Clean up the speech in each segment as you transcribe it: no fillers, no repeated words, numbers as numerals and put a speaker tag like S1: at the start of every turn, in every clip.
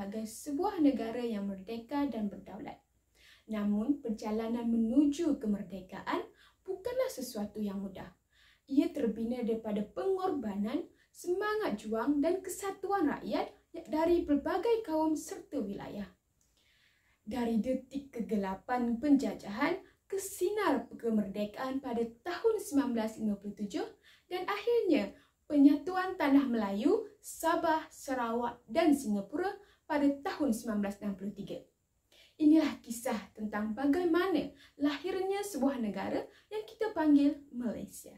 S1: sebagai sebuah negara yang merdeka dan berdaulat. Namun, perjalanan menuju kemerdekaan bukanlah sesuatu yang mudah. Ia terbina daripada pengorbanan, semangat juang dan kesatuan rakyat dari berbagai kaum serta wilayah. Dari detik kegelapan penjajahan ke sinar kemerdekaan pada tahun 1957 dan akhirnya penyatuan Tanah Melayu, Sabah, Sarawak dan Singapura pada tahun 1963. Inilah kisah tentang bagaimana lahirnya sebuah negara yang kita panggil Malaysia.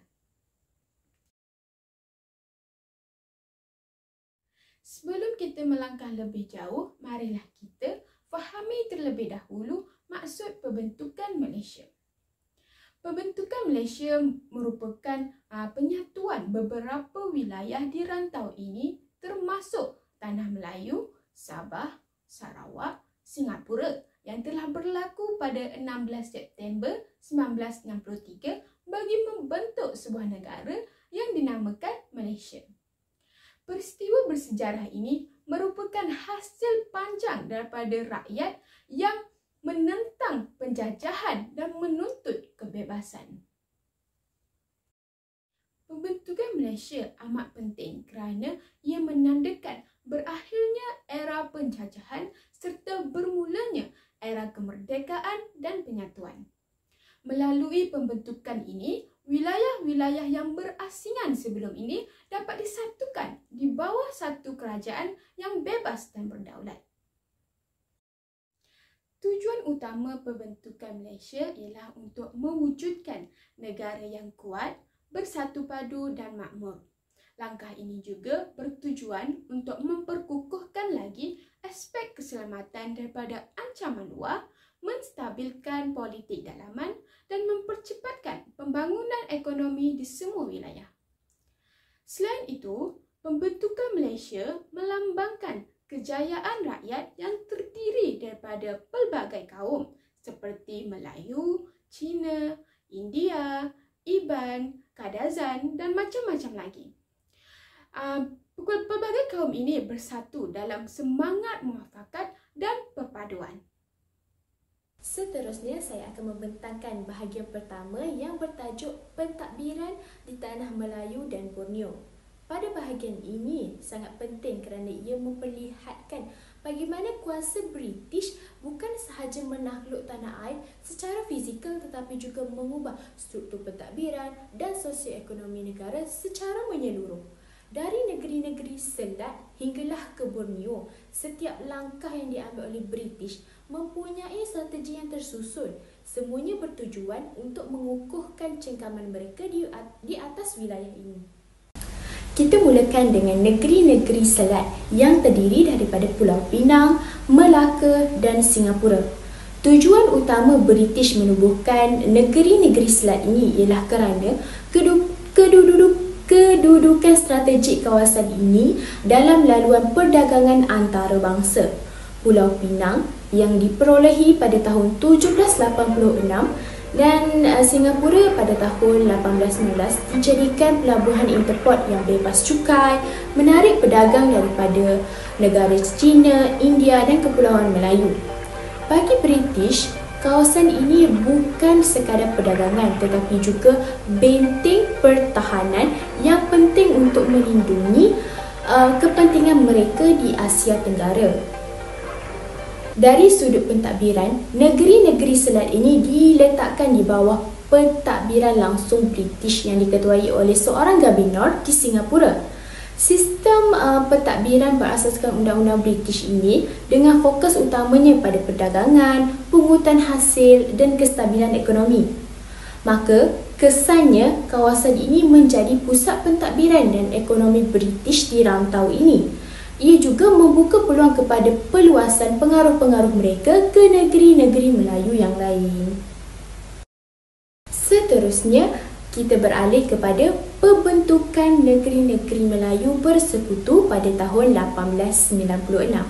S1: Sebelum kita melangkah lebih jauh, marilah kita fahami terlebih dahulu maksud pembentukan Malaysia. Pembentukan Malaysia merupakan penyatuan beberapa wilayah di rantau ini termasuk Tanah Melayu, Sabah, Sarawak, Singapura yang telah berlaku pada 16 September 1963 bagi membentuk sebuah negara yang dinamakan Malaysia. Peristiwa bersejarah ini merupakan hasil panjang daripada rakyat yang menentang penjajahan dan menuntut kebebasan. Pembentukan Malaysia amat penting kerana ia menandakan berakhirnya era penjajahan serta bermulanya era kemerdekaan dan penyatuan. Melalui pembentukan ini, wilayah-wilayah yang berasingan sebelum ini dapat disatukan di bawah satu kerajaan yang bebas dan berdaulat. Tujuan utama pembentukan Malaysia ialah untuk mewujudkan negara yang kuat, bersatu padu dan makmur. Langkah ini juga bertujuan untuk memperkukuhkan lagi aspek keselamatan daripada ancaman luar, menstabilkan politik dalaman dan mempercepatkan pembangunan ekonomi di semua wilayah. Selain itu, pembentukan Malaysia melambangkan kejayaan rakyat yang terdiri daripada pelbagai kaum seperti Melayu, Cina, India, Iban, Kadazan dan macam-macam lagi. Pelbagai kaum ini bersatu dalam semangat muafakat dan perpaduan.
S2: Seterusnya, saya akan membentangkan bahagian pertama yang bertajuk pentadbiran di Tanah Melayu dan Borneo. Pada bahagian ini sangat penting kerana ia memperlihatkan bagaimana kuasa British bukan sahaja menakluk tanah air secara fizikal tetapi juga mengubah struktur pentadbiran dan sosioekonomi negara secara menyeluruh. Dari negeri-negeri Selat hinggalah ke Borneo, setiap langkah yang diambil oleh British mempunyai strategi yang tersusun. Semuanya bertujuan untuk mengukuhkan cengkaman mereka di atas wilayah ini. Kita mulakan dengan negeri-negeri Selat yang terdiri daripada Pulau Pinang, Melaka dan Singapura. Tujuan utama British menubuhkan negeri-negeri Selat ini ialah kerana kedudukan strategik kawasan ini dalam laluan perdagangan antarabangsa. Pulau Pinang yang diperolehi pada tahun 1786 dan Singapura pada tahun 1819 dijadikan pelabuhan interport yang bebas cukai, menarik pedagang daripada negara China, India dan Kepulauan Melayu. Bagi British, kawasan ini bukan sekadar perdagangan tetapi juga benteng pertahanan yang penting untuk melindungi kepentingan mereka di Asia Tenggara. Dari sudut pentadbiran, negeri-negeri Selat ini diletakkan di bawah pentadbiran langsung British yang diketuai oleh seorang Gabinor di Singapura. Sistem pentadbiran berasaskan undang-undang British ini dengan fokus utamanya pada perdagangan, pungutan hasil dan kestabilan ekonomi. Maka, kesannya kawasan ini menjadi pusat pentadbiran dan ekonomi British di rantau ini. Ia juga membuka peluang kepada peluasan pengaruh-pengaruh mereka ke negeri-negeri Melayu yang lain. Seterusnya, kita beralih kepada pembentukan negeri-negeri Melayu bersekutu pada tahun 1896.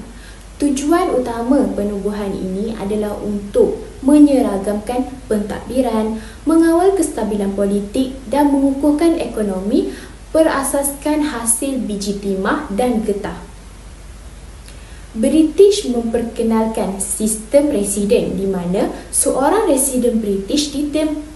S2: Tujuan utama penubuhan ini adalah untuk menyeragamkan pentadbiran, mengawal kestabilan politik dan mengukuhkan ekonomi berasaskan hasil biji timah dan getah. British memperkenalkan sistem residen di mana seorang residen British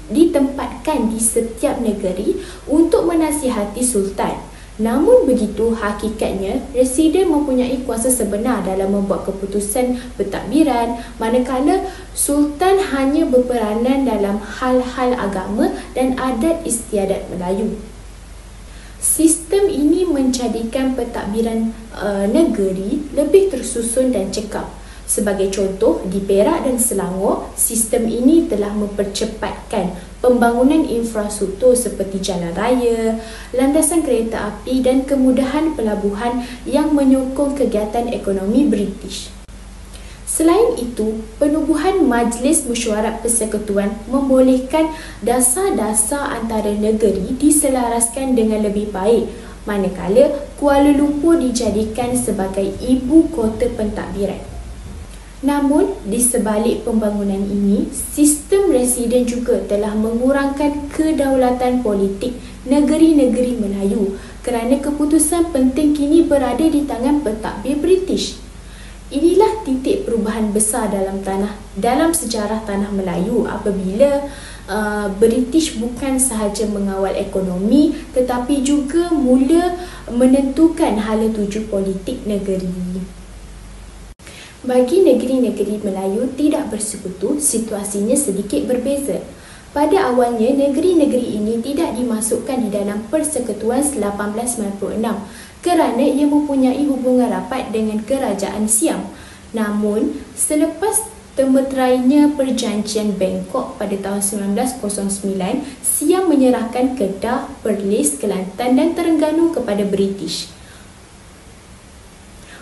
S2: ditempatkan di setiap negeri untuk menasihati Sultan. Namun begitu, hakikatnya residen mempunyai kuasa sebenar dalam membuat keputusan pentadbiran, manakala Sultan hanya berperanan dalam hal-hal agama dan adat istiadat Melayu. Sistem ini menjadikan pentadbiran negeri lebih tersusun dan cekap. Sebagai contoh, di Perak dan Selangor, sistem ini telah mempercepatkan pembangunan infrastruktur seperti jalan raya, landasan kereta api dan kemudahan pelabuhan yang menyokong kegiatan ekonomi British. Selain itu, penubuhan Majlis Mesyuarat Persekutuan membolehkan dasar-dasar antara negeri diselaraskan dengan lebih baik, manakala Kuala Lumpur dijadikan sebagai ibu kota pentadbiran. Namun, di sebalik pembangunan ini, sistem residen juga telah mengurangkan kedaulatan politik negeri-negeri Melayu kerana keputusan penting kini berada di tangan pentadbir British. Inilah titik perubahan besar dalam sejarah tanah Melayu apabila British bukan sahaja mengawal ekonomi tetapi juga mula menentukan hala tuju politik negeri. Bagi negeri-negeri Melayu tidak bersekutu, situasinya sedikit berbeza. Pada awalnya, negeri-negeri ini tidak dimasukkan di dalam Persekutuan 1896 kerana ia mempunyai hubungan rapat dengan Kerajaan Siam. Namun, selepas termeterainya Perjanjian Bangkok pada tahun 1909, Siam menyerahkan Kedah, Perlis, Kelantan dan Terengganu kepada British.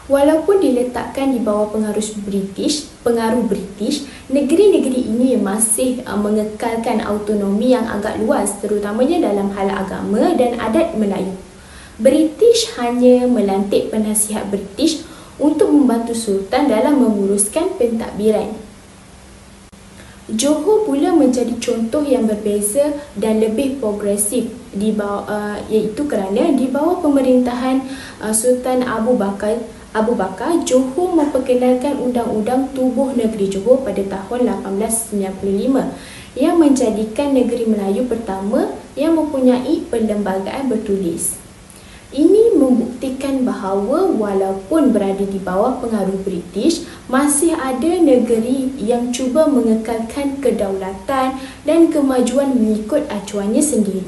S2: Walaupun diletakkan di bawah pengaruh British, negeri-negeri ini masih mengekalkan autonomi yang agak luas terutamanya dalam hal agama dan adat Melayu. British hanya melantik penasihat British untuk membantu Sultan dalam menguruskan pentadbiran. Johor pula menjadi contoh yang berbeza dan lebih progresif iaitu kerana di bawah pemerintahan Sultan Abu Bakar, Johor memperkenalkan Undang-Undang Tubuh Negeri Johor pada tahun 1895 yang menjadikan negeri Melayu pertama yang mempunyai perlembagaan bertulis. Ini membuktikan bahawa walaupun berada di bawah pengaruh British, masih ada negeri yang cuba mengekalkan kedaulatan dan kemajuan mengikut acuannya sendiri.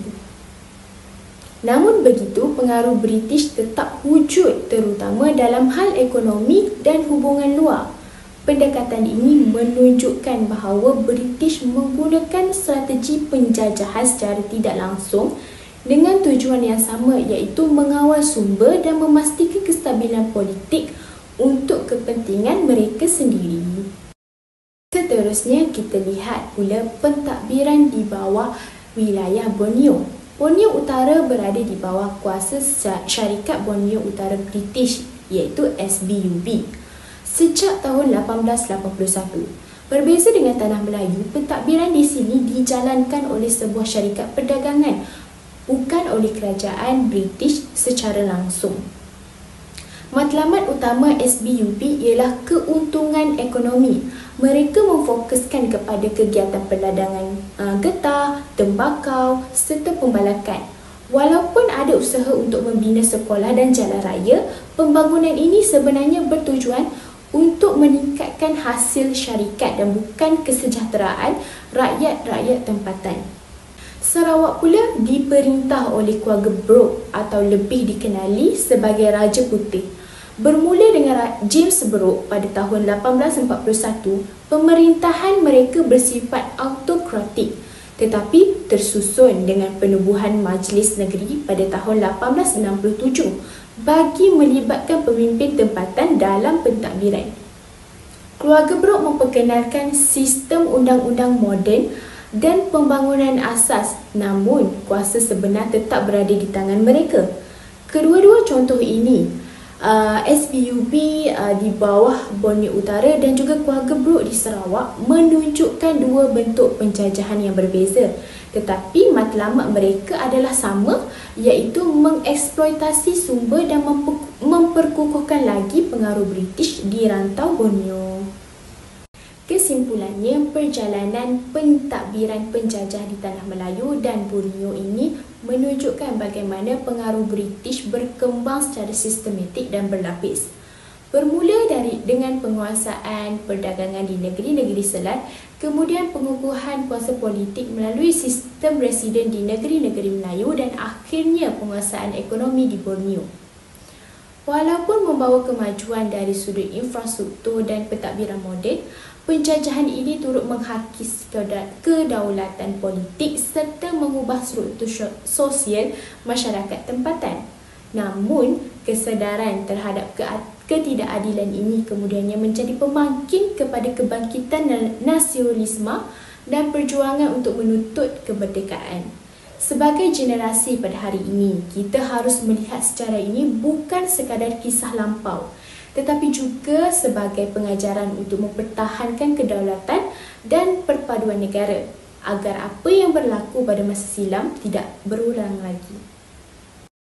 S2: Namun begitu, pengaruh British tetap wujud terutama dalam hal ekonomi dan hubungan luar. Pendekatan ini menunjukkan bahawa British menggunakan strategi penjajahan secara tidak langsung dengan tujuan yang sama iaitu mengawal sumber dan memastikan kestabilan politik untuk kepentingan mereka sendiri. Seterusnya, kita lihat pula pentadbiran di bawah wilayah Borneo. Borneo Utara berada di bawah kuasa Syarikat Borneo Utara British iaitu SBUB sejak tahun 1881. Berbeza dengan tanah Melayu, pentadbiran di sini dijalankan oleh sebuah syarikat perdagangan, bukan oleh kerajaan British secara langsung. Matlamat utama SBUB ialah keuntungan ekonomi. Mereka memfokuskan kepada kegiatan perdagangan getah, tembakau serta pembalakan. Walaupun ada usaha untuk membina sekolah dan jalan raya, pembangunan ini sebenarnya bertujuan untuk meningkatkan hasil syarikat dan bukan kesejahteraan rakyat-rakyat tempatan. Sarawak pula diperintah oleh keluarga Brooke atau lebih dikenali sebagai Raja Putih. Bermula dengan James Brooke pada tahun 1841, pemerintahan mereka bersifat autokratik tetapi tersusun dengan penubuhan Majlis Negeri pada tahun 1867 bagi melibatkan pemimpin tempatan dalam pentadbiran. Keluarga Brooke memperkenalkan sistem undang-undang moden dan pembangunan asas, namun kuasa sebenar tetap berada di tangan mereka. Kedua-dua contoh ini SPUB di bawah Borneo Utara dan juga Kuala Gebruk di Sarawak menunjukkan dua bentuk penjajahan yang berbeza, tetapi matlamat mereka adalah sama, iaitu mengeksploitasi sumber dan memperkukuhkan lagi pengaruh British di rantau Borneo. Kesimpulannya, perjalanan pentadbiran penjajah di Tanah Melayu dan Borneo ini menunjukkan bagaimana pengaruh British berkembang secara sistematik dan berlapis. Bermula dengan penguasaan perdagangan di negeri-negeri selat, kemudian pengukuhan kuasa politik melalui sistem residen di negeri-negeri Melayu dan akhirnya penguasaan ekonomi di Borneo. Walaupun membawa kemajuan dari sudut infrastruktur dan pentadbiran moden, penjajahan ini turut menghakis kedaulatan politik serta mengubah struktur sosial masyarakat tempatan. Namun, kesedaran terhadap ketidakadilan ini kemudiannya menjadi pemangkin kepada kebangkitan nasionalisme dan perjuangan untuk menuntut kemerdekaan. Sebagai generasi pada hari ini, kita harus melihat sejarah ini bukan sekadar kisah lampau, tetapi juga sebagai pengajaran untuk mempertahankan kedaulatan dan perpaduan negara agar apa yang berlaku pada masa silam tidak berulang lagi.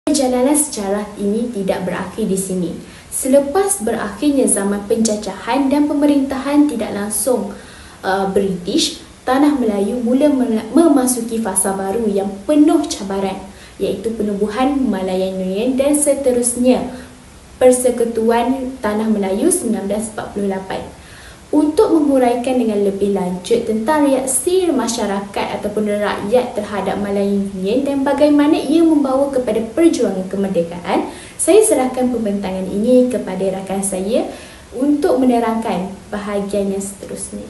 S2: Perjalanan sejarah ini tidak berakhir di sini. Selepas berakhirnya zaman penjajahan dan pemerintahan tidak langsung British, Tanah Melayu mula memasuki fasa baru yang penuh cabaran, iaitu penubuhan Malayan Union dan seterusnya Persekutuan Tanah Melayu 1948. Untuk menguraikan dengan lebih lanjut tentang reaksi masyarakat ataupun rakyat terhadap Malayan Union dan bagaimana ia membawa kepada perjuangan kemerdekaan, saya serahkan pembentangan ini kepada rakan saya untuk menerangkan bahagian yang seterusnya.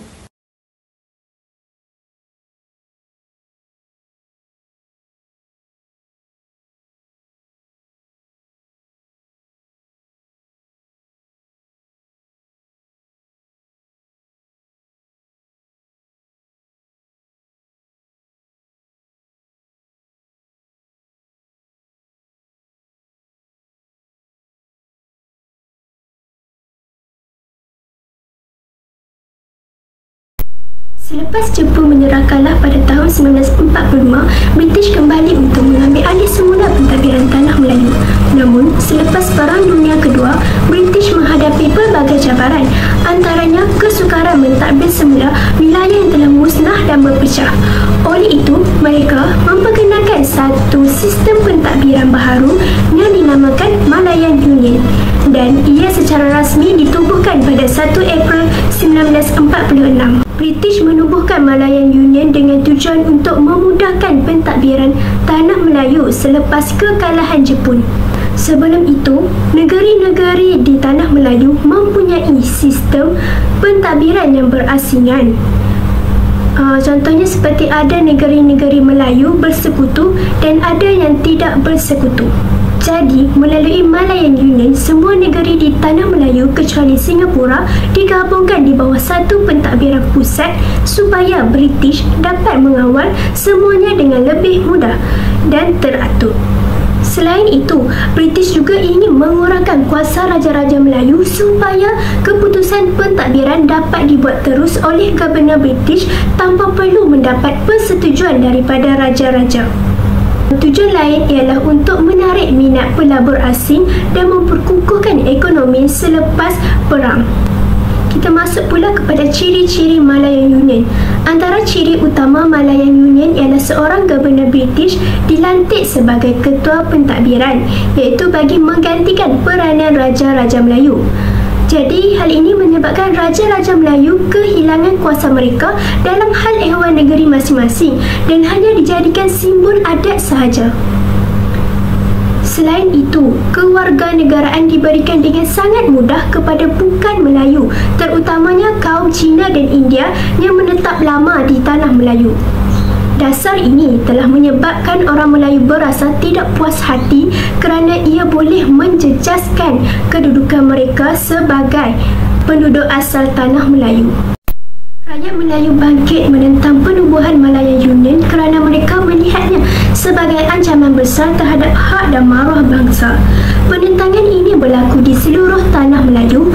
S3: Selepas Jepun menyerah kalah pada tahun 1945, British kembali untuk mengambil alih semula pentadbiran Tanah Melayu. Namun, selepas Perang Dunia Kedua, British menghadapi pelbagai cabaran, antaranya kesukaran mentadbir semula wilayah yang telah musnah dan berpecah. Oleh itu, mereka memperkenalkan satu sistem pentadbiran baharu yang dinamakan Malayan Union dan ia secara rasmi ditubuhkan pada 1 April 1946. British menubuhkan Malayan Union dengan tujuan untuk memudahkan pentadbiran Tanah Melayu selepas kekalahan Jepun. Sebelum itu, negeri-negeri di Tanah Melayu mempunyai sistem pentadbiran yang berasingan. Contohnya seperti ada negeri-negeri Melayu bersekutu dan ada yang tidak bersekutu. Jadi, melalui Malayan Union, semua negeri di Tanah Melayu kecuali Singapura digabungkan di bawah satu pentadbiran pusat supaya British dapat mengawal semuanya dengan lebih mudah dan teratur. Selain itu, British juga ingin mengurangkan kuasa Raja-Raja Melayu supaya keputusan pentadbiran dapat dibuat terus oleh Governor British tanpa perlu mendapat persetujuan daripada Raja-Raja. Tujuan lain ialah untuk menarik minat pelabur asing dan memperkukuhkan ekonomi selepas perang. Kita masuk pula kepada ciri-ciri Malayan Union. Antara ciri utama Malayan Union ialah seorang Governor British dilantik sebagai ketua pentadbiran, iaitu bagi menggantikan peranan Raja-Raja Melayu. Jadi, hal ini menyebabkan Raja-Raja Melayu kehilangan kuasa mereka dalam hal ehwal negeri masing-masing dan hanya dijadikan simbol adat sahaja. Selain itu, kewarganegaraan diberikan dengan sangat mudah kepada bukan Melayu, terutamanya kaum Cina dan India yang menetap lama di Tanah Melayu. Dasar ini telah menyebabkan orang Melayu berasa tidak puas hati kerana ia boleh menjejaskan kedudukan mereka sebagai penduduk asal Tanah Melayu. Rakyat Melayu bangkit menentang penubuhan Malayan Union kerana mereka melihatnya sebagai ancaman besar terhadap hak dan maruah bangsa. Penentangan ini berlaku di seluruh tanah Melayu,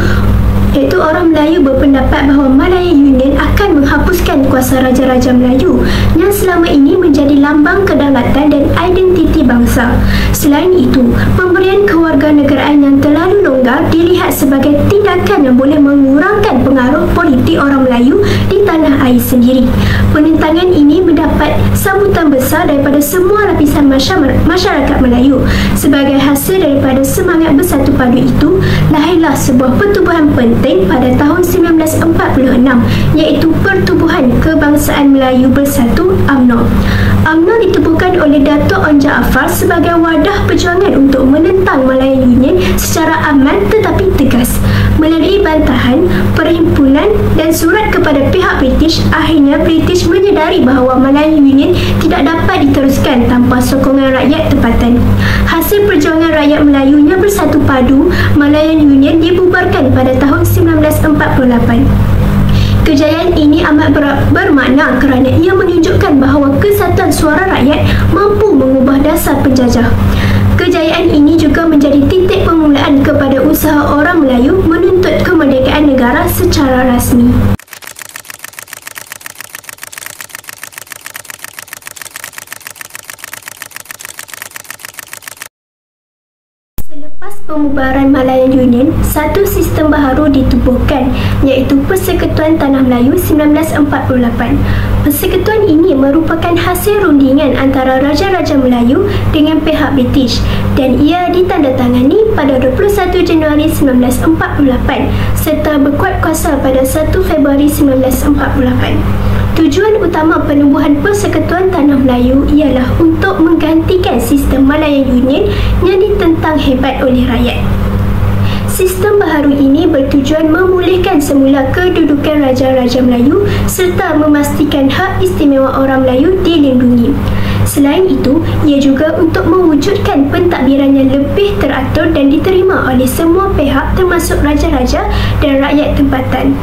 S3: iaitu orang Melayu berpendapat bahawa Malaya Union akan menghapuskan kuasa Raja-Raja Melayu yang selama ini menjadi lambang kedaulatan dan identiti bangsa. Selain itu, pemberian kewarganegaraan yang terlalu longgar dilihat sebagai tindakan yang boleh mengurangkan pengaruh politik orang Melayu di tanah air sendiri. Penentangan ini mendapat sambutan besar daripada semua lapisan masyarakat Melayu. Sebagai hasil daripada semangat bersatu padu itu, lahirlah sebuah pertubuhan penting pada tahun 1946, iaitu Pertubuhan Kebangsaan Melayu Bersatu UMNO. UMNO ditubuhkan oleh Dato' Onn Jaafar sebagai wadah perjuangan untuk menentang Malaya Union secara aman tetapi tegas. Melalui bantahan, perhimpunan dan surat kepada pihak British, akhirnya British menyedari bahawa Malaya Union tidak dapat diteruskan tanpa sokongan rakyat tempatan. Hasil perjuangan rakyat Melayu yang bersatu padu, Malayan Union dibubarkan pada tahun 1948. Kejayaan ini amat bermakna kerana ia menunjukkan bahawa kesatuan suara rakyat mampu mengubah dasar penjajah. Kejayaan ini juga menjadi titik permulaan kepada usaha orang Melayu menuntut kemerdekaan negara secara rasmi. Selepas pembubaran Malayan Union, satu sistem baharu ditubuhkan, iaitu Persekutuan Tanah Melayu 1948. Persekutuan ini merupakan hasil rundingan antara Raja-Raja Melayu dengan pihak British dan ia ditandatangani pada 21 Januari 1948 serta berkuat kuasa pada 1 Februari 1948. Tujuan utama penubuhan Persekutuan Tanah Melayu ialah untuk menggantikan sistem Malayan Union yang ditentang hebat oleh rakyat. Sistem baharu ini bertujuan memulihkan semula kedudukan Raja-Raja Melayu serta memastikan hak istimewa orang Melayu dilindungi. Selain itu, ia juga untuk mewujudkan pentadbiran yang lebih teratur dan diterima oleh semua pihak termasuk Raja-Raja dan rakyat tempatan.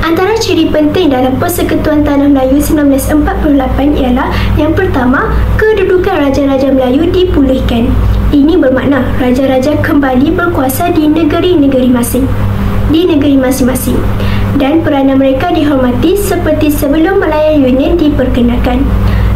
S3: Antara ciri penting dalam Persekutuan Tanah Melayu 1948 ialah yang pertama, kedudukan Raja-Raja Melayu dipulihkan. Ini bermakna Raja-Raja kembali berkuasa di negeri-negeri masing-masing dan peranan mereka dihormati seperti sebelum Malaya Union diperkenalkan.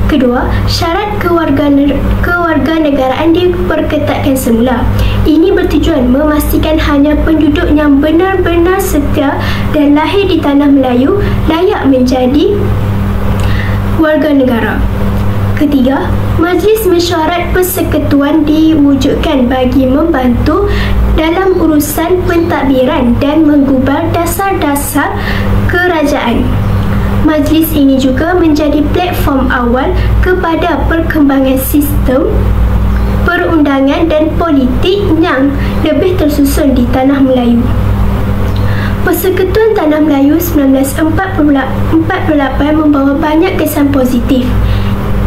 S3: Kedua, syarat kewarganegaraan diperketatkan semula. Ini bertujuan memastikan hanya penduduk yang benar-benar setia dan lahir di tanah Melayu layak menjadi warga negara. Ketiga, Majlis Mesyuarat Persekutuan diwujudkan bagi membantu dalam urusan pentadbiran dan menggubal dasar-dasar kerajaan. Majlis ini juga menjadi platform awal kepada perkembangan sistem perundangan dan politik yang lebih tersusun di Tanah Melayu. Persekutuan Tanah Melayu 1948 membawa banyak kesan positif.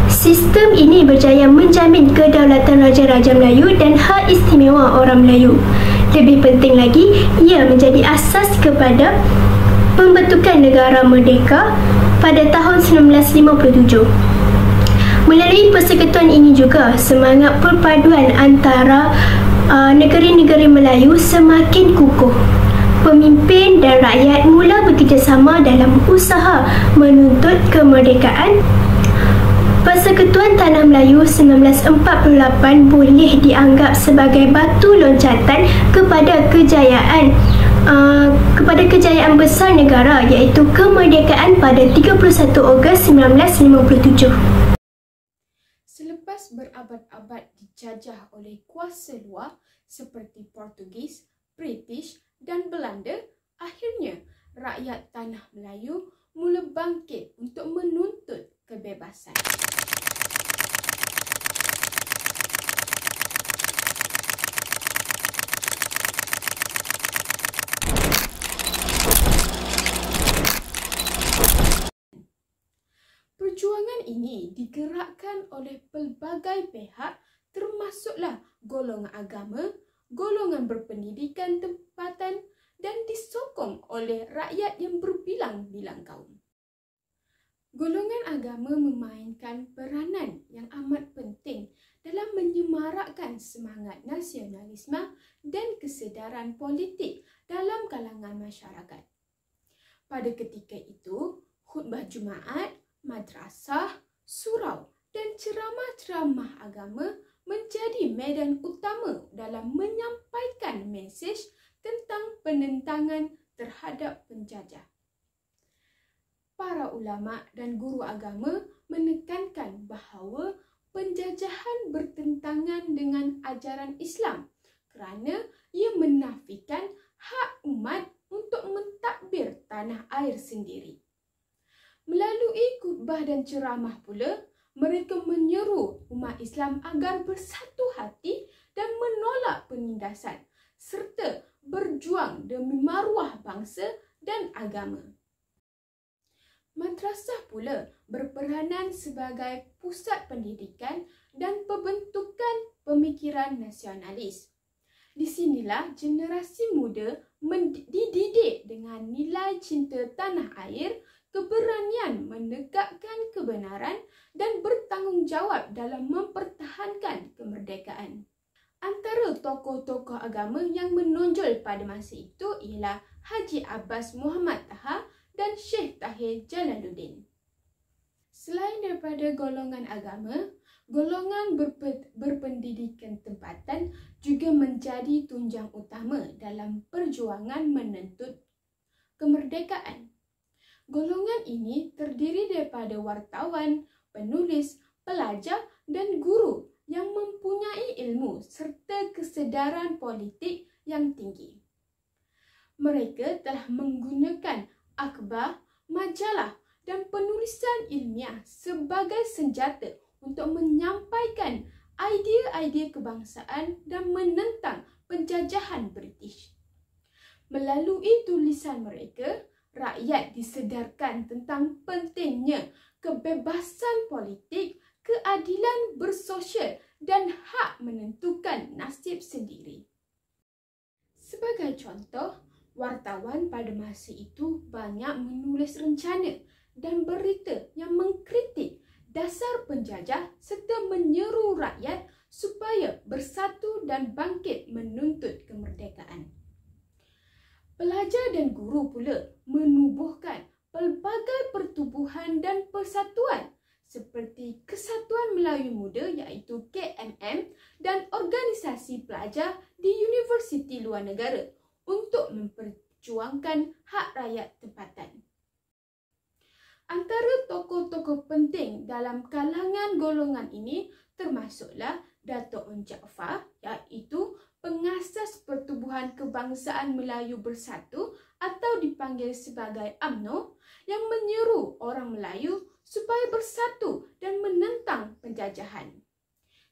S3: Sistem ini berjaya menjamin kedaulatan Raja-Raja Melayu dan hak istimewa orang Melayu. Lebih penting lagi, ia menjadi asas kepada pembentukan negara merdeka pada tahun 1957. Melalui persekutuan ini juga, semangat perpaduan antara negeri-negeri Melayu semakin kukuh. Pemimpin dan rakyat mula bekerjasama dalam usaha menuntut kemerdekaan. Persekutuan Tanah Melayu 1948 boleh dianggap sebagai batu loncatan kepada kejayaan besar negara, iaitu kemerdekaan pada 31 Ogos 1957.
S1: Selepas berabad-abad dijajah oleh kuasa luar seperti Portugis, British dan Belanda, akhirnya rakyat Tanah Melayu mula bangkit untuk menuntut kebebasan. Perjuangan ini digerakkan oleh pelbagai pihak termasuklah golongan agama, golongan berpendidikan tempatan dan disokong oleh rakyat yang berbilang-bilang kaum. Golongan agama memainkan peranan yang amat penting dalam menyemarakkan semangat nasionalisme dan kesedaran politik dalam kalangan masyarakat. Pada ketika itu, khutbah Jumaat, madrasah, surau dan ceramah-ceramah agama menjadi medan utama dalam menyampaikan mesej tentang penentangan terhadap penjajah. Para ulama dan guru agama menekankan bahawa penjajahan bertentangan dengan ajaran Islam kerana ia menafikan hak umat untuk mentadbir tanah air sendiri. Melalui khutbah dan ceramah pula, mereka menyeru umat Islam agar bersatu hati dan menolak penindasan serta berjuang demi maruah bangsa dan agama. Madrasah pula berperanan sebagai pusat pendidikan dan pembentukan pemikiran nasionalis. Di sinilah generasi muda dididik dengan nilai cinta tanah air, keberanian menegakkan kebenaran dan bertanggungjawab dalam mempertahankan kemerdekaan. Antara tokoh-tokoh agama yang menonjol pada masa itu ialah Haji Abbas Muhammad Taha dan Syekh Tahir Jalaluddin. Selain daripada golongan agama, golongan berpendidikan tempatan juga menjadi tunjang utama dalam perjuangan menuntut kemerdekaan. Golongan ini terdiri daripada wartawan, penulis, pelajar dan guru yang mempunyai ilmu serta kesedaran politik yang tinggi. Mereka telah menggunakan akhbar, majalah dan penulisan ilmiah sebagai senjata untuk menyampaikan idea-idea kebangsaan dan menentang penjajahan British. Melalui tulisan mereka, rakyat disedarkan tentang pentingnya kebebasan politik, keadilan bersosial dan hak menentukan nasib sendiri. Sebagai contoh, wartawan pada masa itu banyak menulis rencana dan berita yang mengkritik dasar penjajah serta menyeru rakyat supaya bersatu dan bangkit menuntut kemerdekaan. Pelajar dan guru pula menubuhkan pelbagai pertubuhan dan persatuan seperti Kesatuan Melayu Muda iaitu KMM dan organisasi pelajar di universiti luar negara untuk memperjuangkan hak rakyat tempatan. Antara tokoh-tokoh penting dalam kalangan golongan ini termasuklah Dato' Onn Jaafar iaitu pengasas Pertubuhan Kebangsaan Melayu Bersatu atau dipanggil sebagai UMNO yang menyeru orang Melayu supaya bersatu dan menentang penjajahan.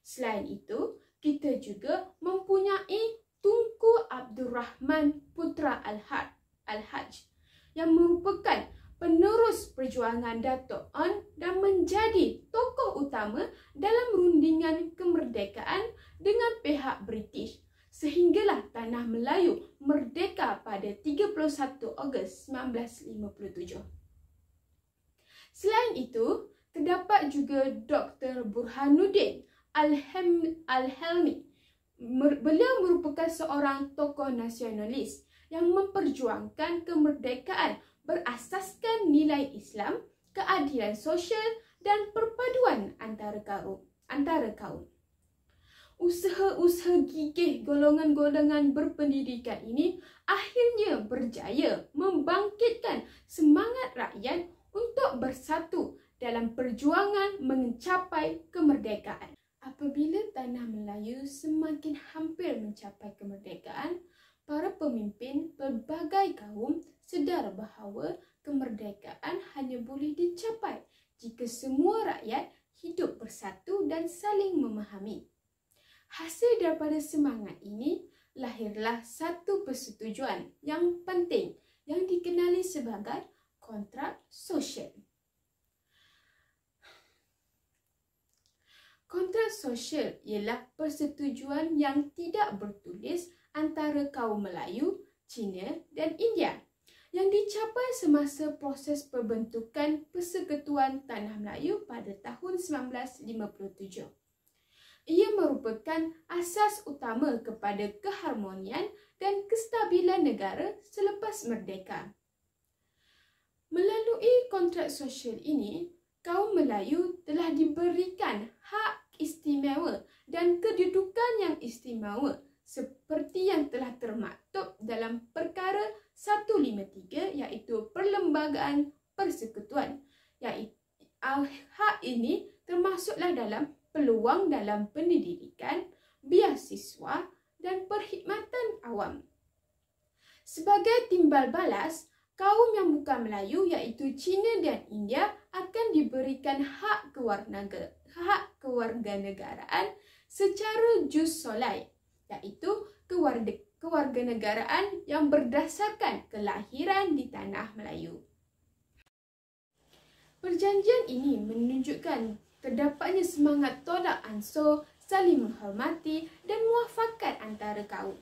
S1: Selain itu, kita juga mempunyai Tunku Abdul Rahman Putra Al-Haj yang merupakan penerus perjuangan Dato' Onn dan menjadi tokoh utama dalam rundingan kemerdekaan dengan pihak British sehinggalah tanah Melayu merdeka pada 31 Ogos 1957. Selain itu, terdapat juga Dr. Burhanuddin Al-Helmi. Beliau merupakan seorang tokoh nasionalis yang memperjuangkan kemerdekaan berasaskan nilai Islam, keadilan sosial dan perpaduan antara kaum. Usaha-usaha gigih golongan-golongan berpendidikan ini akhirnya berjaya membangkitkan semangat rakyat untuk bersatu dalam perjuangan mencapai kemerdekaan. Apabila tanah Melayu semakin hampir mencapai kemerdekaan, para pemimpin pelbagai kaum sedar bahawa kemerdekaan hanya boleh dicapai jika semua rakyat hidup bersatu dan saling memahami. Hasil daripada semangat ini, lahirlah satu persetujuan yang penting yang dikenali sebagai kontrak sosial. Kontrak sosial ialah persetujuan yang tidak bertulis antara kaum Melayu, Cina dan India yang dicapai semasa proses pembentukan Persekutuan Tanah Melayu pada tahun 1957. Ia merupakan asas utama kepada keharmonian dan kestabilan negara selepas merdeka. Melalui kontrak sosial ini, kaum Melayu telah diberikan hak istimewa dan kedudukan yang istimewa seperti yang telah termaktub dalam Perkara 153 iaitu Perlembagaan Persekutuan. Hak ini termasuklah dalam peluang dalam pendidikan, beasiswa dan perkhidmatan awam. Sebagai timbal balas, kaum yang bukan Melayu iaitu Cina dan India akan diberikan hak kewarganegaraan secara jus solai, iaitu kewarganegaraan yang berdasarkan kelahiran di tanah Melayu. Perjanjian ini menunjukkan terdapatnya semangat tolak ansur, saling menghormati dan muafakat antara kaum.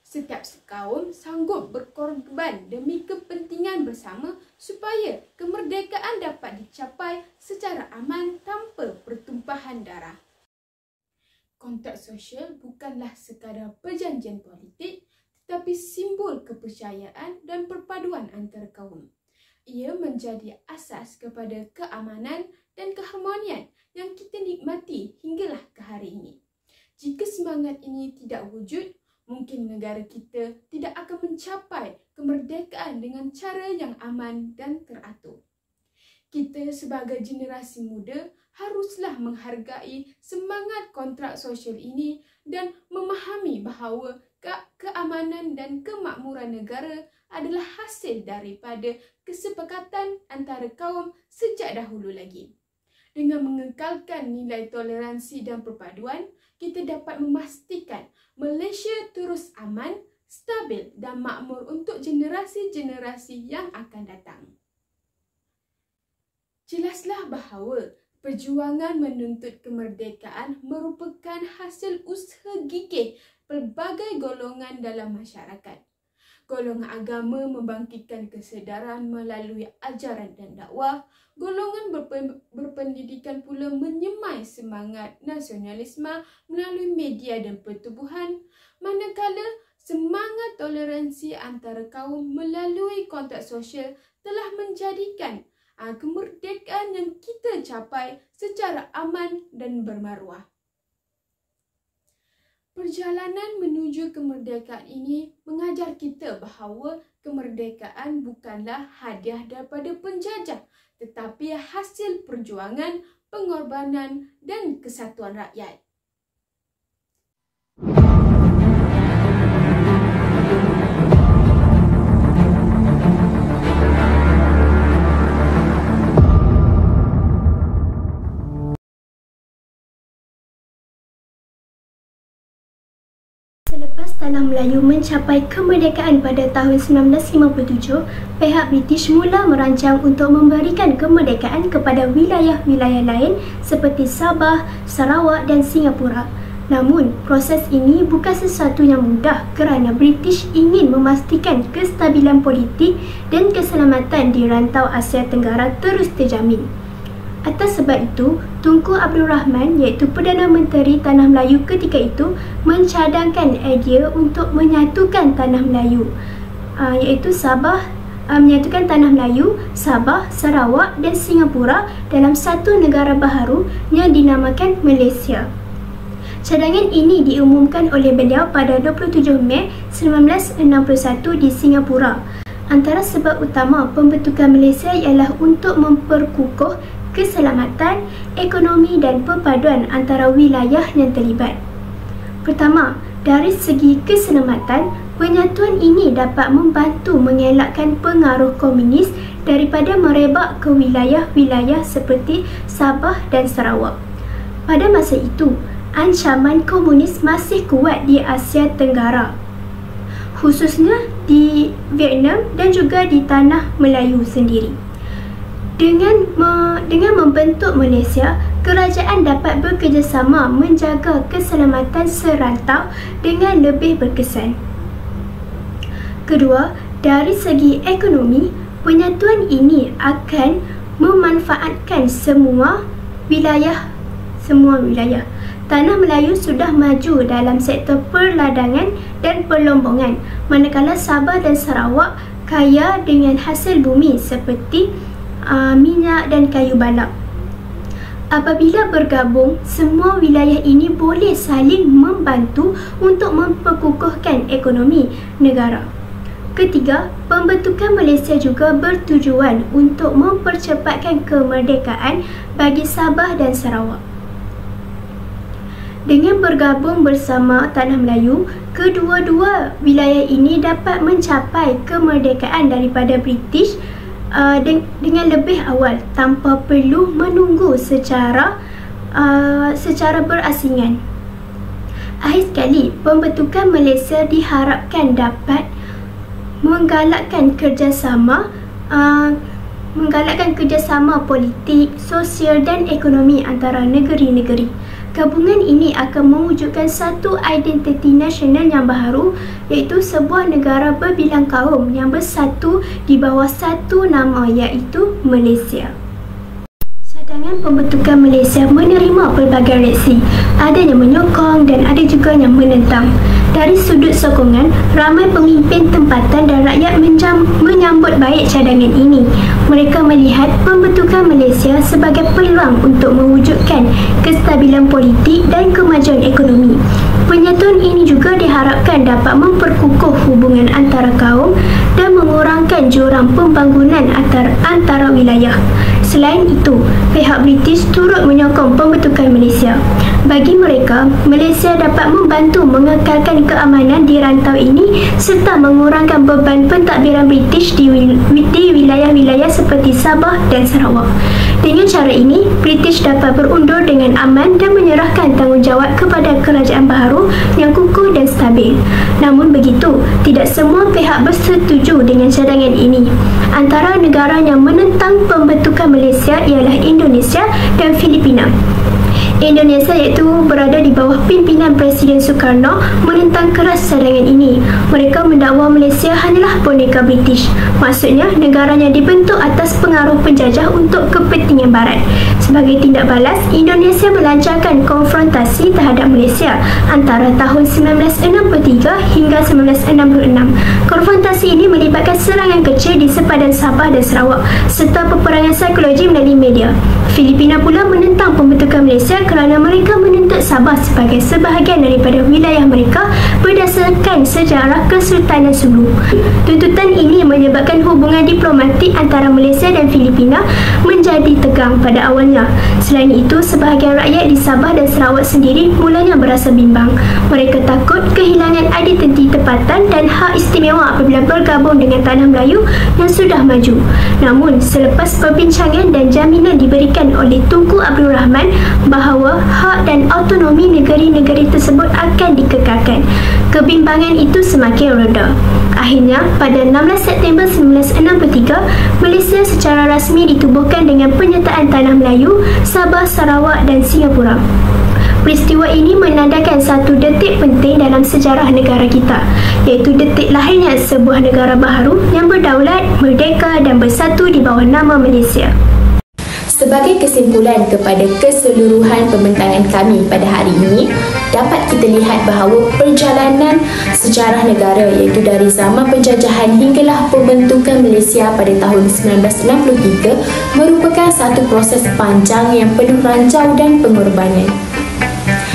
S1: Setiap kaum sanggup berkorban demi kepentingan bersama supaya kemerdekaan dapat dicapai secara aman tanpa pertumpahan darah. Kontrak sosial bukanlah sekadar perjanjian politik, tetapi simbol kepercayaan dan perpaduan antara kaum. Ia menjadi asas kepada keamanan dan keharmonian yang kita nikmati hinggalah ke hari ini. Jika semangat ini tidak wujud, mungkin negara kita tidak akan mencapai kemerdekaan dengan cara yang aman dan teratur. Kita sebagai generasi muda haruslah menghargai semangat kontrak sosial ini dan memahami bahawa keamanan dan kemakmuran negara adalah hasil daripada kesepakatan antara kaum sejak dahulu lagi. Dengan mengekalkan nilai toleransi dan perpaduan, kita dapat memastikan Malaysia terus aman, stabil dan makmur untuk generasi-generasi yang akan datang. Jelaslah bahawa perjuangan menuntut kemerdekaan merupakan hasil usaha gigih pelbagai golongan dalam masyarakat. Golongan agama membangkitkan kesedaran melalui ajaran dan dakwah. Golongan berpendidikan pula menyemai semangat nasionalisme melalui media dan pertubuhan. Manakala semangat toleransi antara kaum melalui kontrak sosial telah menjadikan kemerdekaan yang kita capai secara aman dan bermaruah. Perjalanan menuju kemerdekaan ini mengajar kita bahawa kemerdekaan bukanlah hadiah daripada penjajah, tetapi hasil perjuangan, pengorbanan dan kesatuan rakyat.
S3: Selepas tanah Melayu mencapai kemerdekaan pada tahun 1957, pihak British mula merancang untuk memberikan kemerdekaan kepada wilayah-wilayah lain seperti Sabah, Sarawak dan Singapura. Namun, proses ini bukan sesuatu yang mudah kerana British ingin memastikan kestabilan politik dan keselamatan di rantau Asia Tenggara terus terjamin. Atas sebab itu, Tunku Abdul Rahman iaitu Perdana Menteri Tanah Melayu ketika itu mencadangkan idea untuk menyatukan Tanah Melayu menyatukan Tanah Melayu, Sabah, Sarawak dan Singapura dalam satu negara baharu yang dinamakan Malaysia. Cadangan ini diumumkan oleh beliau pada 27 Mei 1961 di Singapura. Antara sebab utama pembentukan Malaysia ialah untuk memperkukuh keselamatan, ekonomi dan perpaduan antara wilayah yang terlibat. Pertama, dari segi keselamatan, penyatuan ini dapat membantu mengelakkan pengaruh komunis daripada merebak ke wilayah-wilayah seperti Sabah dan Sarawak. Pada masa itu, ancaman komunis masih kuat di Asia Tenggara, khususnya di Vietnam dan juga di Tanah Melayu sendiri. Dengan membentuk Malaysia, kerajaan dapat bekerjasama menjaga keselamatan serantau dengan lebih berkesan. Kedua, dari segi ekonomi, penyatuan ini akan memanfaatkan semua wilayah. Tanah Melayu sudah maju dalam sektor perladangan dan perlombongan, manakala Sabah dan Sarawak kaya dengan hasil bumi seperti minyak dan kayu balak. Apabila bergabung, semua wilayah ini boleh saling membantu untuk memperkukuhkan ekonomi negara. Ketiga, pembentukan Malaysia juga bertujuan untuk mempercepatkan kemerdekaan bagi Sabah dan Sarawak. Dengan bergabung bersama Tanah Melayu, kedua-dua wilayah ini dapat mencapai kemerdekaan daripada British dengan lebih awal tanpa perlu menunggu secara berasingan. Akhir sekali, pembentukan Malaysia diharapkan dapat menggalakkan kerjasama politik, sosial dan ekonomi antara negeri-negeri. Gabungan ini akan mewujudkan satu identiti nasional yang baharu, iaitu sebuah negara berbilang kaum yang bersatu di bawah satu nama, iaitu Malaysia. Cadangan pembentukan Malaysia menerima pelbagai reaksi. Ada yang menyokong dan ada juga yang menentang. Dari sudut sokongan, ramai pemimpin tempatan dan rakyat menyambut baik cadangan ini. Mereka melihat pembentukan Malaysia sebagai peluang untuk mewujudkan kestabilan politik dan kemajuan ekonomi. Penyatuan ini juga diharapkan dapat memperkukuh hubungan antara kaum dan mengurangkan jurang pembangunan antara wilayah. Selain itu, pihak British turut menyokong pembentukan Malaysia. Bagi mereka, Malaysia dapat membantu mengekalkan keamanan di rantau ini serta mengurangkan beban pentadbiran British di wilayah-wilayah seperti Sabah dan Sarawak. Dengan cara ini, British dapat berundur dengan aman dan menyerahkan tanggungjawab kepada kerajaan baharu yang kukuh dan stabil. Namun begitu, tidak semua pihak bersetuju dengan cadangan ini. Antara negara yang menentang pembentukan Malaysia ialah Indonesia dan Filipina. Indonesia iaitu berada di bawah pimpinan Presiden Soekarno menentang keras cadangan ini. Mereka mendakwa Malaysia hanyalah boneka British. Maksudnya, negaranya dibentuk atas pengaruh penjajah untuk kepentingan barat. Sebagai tindak balas, Indonesia melancarkan konfrontasi terhadap Malaysia antara tahun 1963 hingga 1966. Konfrontasi ini melibatkan serangan kecil di sepadan Sabah dan Sarawak serta peperangan psikologi melalui media. Filipina pula menentang pembentukan Malaysia kerana mereka menuntut Sabah sebagai sebahagian daripada wilayah mereka berdasarkan sejarah Kesultanan sebelum. Tuntutan ini menyebabkan hubungan diplomatik antara Malaysia dan Filipina menjadi tegang pada awalnya. Selain itu, sebahagian rakyat di Sabah dan Sarawak sendiri mulanya berasa bimbang. Mereka takut kehilangan identiti tempatan dan hak istimewa apabila bergabung dengan Tanah Melayu yang sudah maju. Namun, selepas perbincangan dan jaminan diberikan oleh Tunku Abdul Rahman bahawa hak dan autonomi negeri-negeri tersebut akan dikekalkan, kebimbangan itu semakin reda. Akhirnya, pada 16 September 1963, Malaysia secara rasmi ditubuhkan dengan penyertaan Tanah Melayu, Sabah, Sarawak dan Singapura. Peristiwa ini menandakan satu detik penting dalam sejarah negara kita, iaitu detik lahirnya sebuah negara baharu yang berdaulat, merdeka dan bersatu di bawah nama Malaysia.
S2: Sebagai kesimpulan kepada keseluruhan pembentangan kami pada hari ini, dapat kita lihat bahawa perjalanan sejarah negara iaitu dari zaman penjajahan hinggalah pembentukan Malaysia pada tahun 1963 merupakan satu proses panjang yang penuh rancau dan pengorbanan.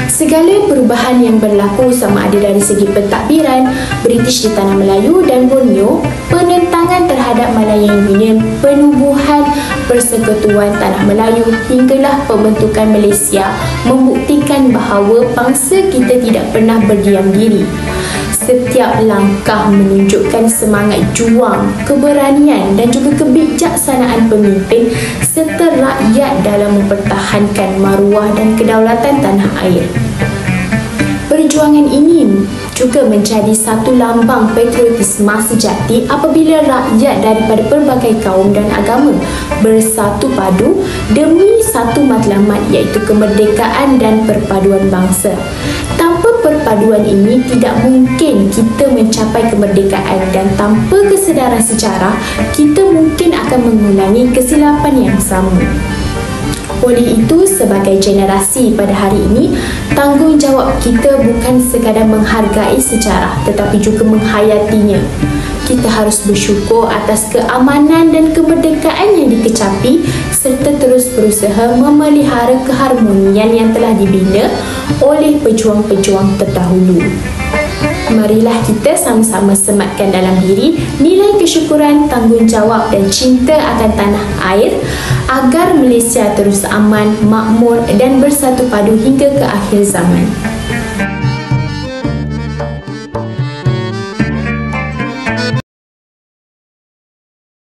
S2: Segala perubahan yang berlaku sama ada dari segi pentadbiran British di Tanah Melayu dan Borneo, penentangan terhadap Malayan Union, penubuhan Persekutuan Tanah Melayu hinggalah pembentukan Malaysia membuktikan bahawa bangsa kita tidak pernah berdiam diri. Setiap langkah menunjukkan semangat juang, keberanian dan juga kebijaksanaan pemimpin serta rakyat dalam mempertahankan maruah dan kedaulatan tanah air. Perjuangan ini juga menjadi satu lambang patriotisme sejati apabila rakyat daripada pelbagai kaum dan agama bersatu padu demi satu matlamat iaitu kemerdekaan dan perpaduan bangsa. Tanpa perpaduan ini tidak mungkin kita mencapai kemerdekaan dan tanpa kesedaran sejarah kita mungkin akan mengulangi kesilapan yang sama. Oleh itu, sebagai generasi pada hari ini, tanggungjawab kita bukan sekadar menghargai sejarah tetapi juga menghayatinya. Kita harus bersyukur atas keamanan dan kemerdekaan yang dikecapi serta terus berusaha memelihara keharmonian yang telah dibina oleh pejuang-pejuang terdahulu. Marilah kita sama-sama sematkan dalam diri nilai kesyukuran, tanggungjawab dan cinta akan tanah air agar Malaysia terus aman, makmur dan bersatu padu hingga ke akhir zaman.